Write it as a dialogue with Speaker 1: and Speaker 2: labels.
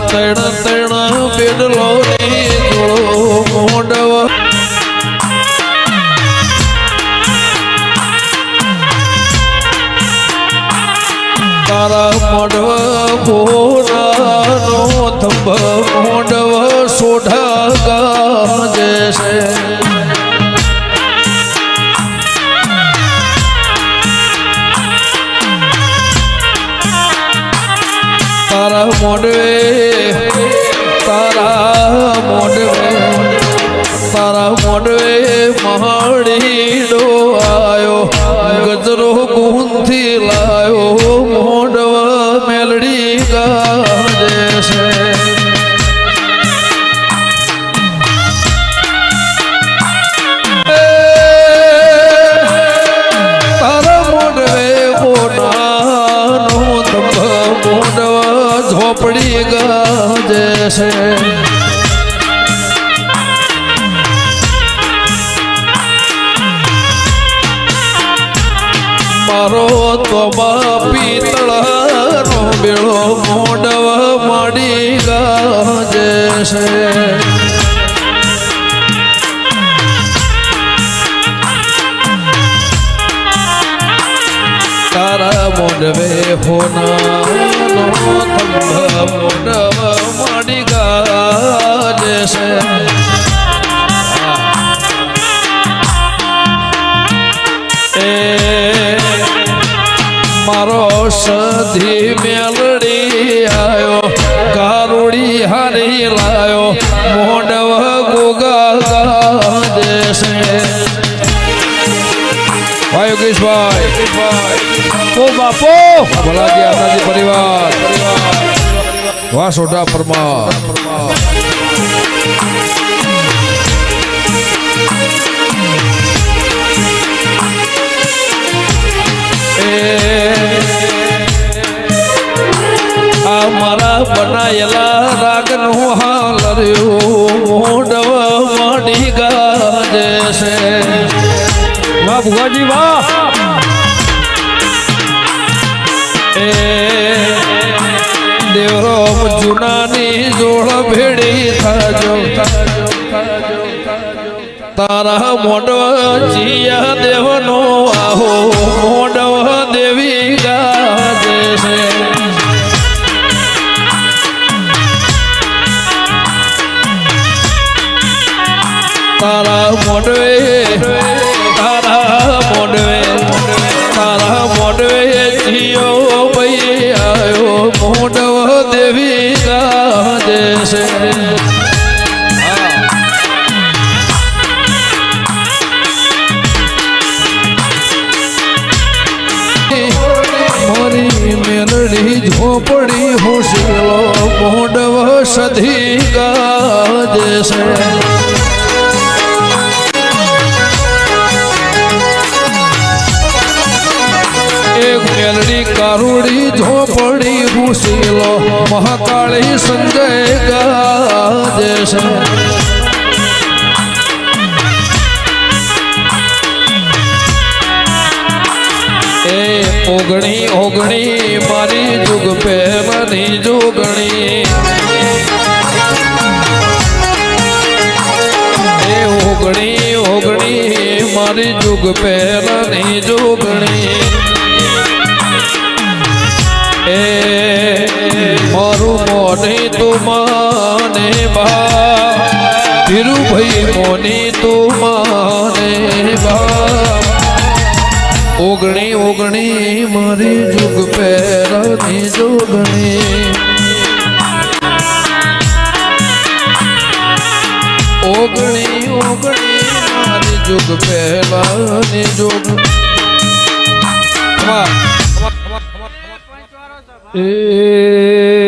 Speaker 1: તણ તણ બેડલો મોડવ તારા મોડવ ભોરાનો થંભ મોડવ સોઢા ગાજે છે તારા મોડવે મહાડીડો આયો ગજરો ગુંથી લાયો મોડવ મેલડી ગાજે છે તારા મોડવે કોનાનો તંબ મોડવ ઝોપડી ગાજે છે મારો તો પિતળાનો બેળો મોડવ માડી ગાજે છે તારા મોડવે હોનાનો થંભ મોડવ માડી ગાજે છે મારો સધી મેલડી આયો કારુડી હારી લાયો મોડવ ગોગા ગાજે છે ભાઈ યોગેશભાઈ ઓ બાપો ભલાજી આનાજી પરિવાર વાહ સોઢા પરમાર મારા બનાયેલા રાગનું હાલ રહ્યું મોડવ માડી ગાજે છે વાહ ભુવાજી વાહ દેવરો જુનાની જોડ ભેડી થાજો તારા મોડવ જીયા દેવનો આહો મોડવ દેવી ગાજે છે તારા મોડવે જીયો ભાઈ આયો મોડવ દેવી ગાજે છે મારી મેલડી ઝોપડી હોશિયારો મોડવ સધી ગાજે છે મેલડી કારુડી ઝોપડી હુશીલો મહાકાળી સંજય ગાજે છે એ ઓગણી ઓગણી મારી જુગ પહેલાની જોગણી એ ઓગણી ઓગણી મારી જુગ પહેલાની જોગણી એ મારું મોની તું માને બા ધીરુભાઈ મોની તું માને બા ઓગણી ઓગણી મારી જુગ પહેરાની જોગણી ઓગણી ઓગણી મારી જુગ પહેલાની જોગણી એ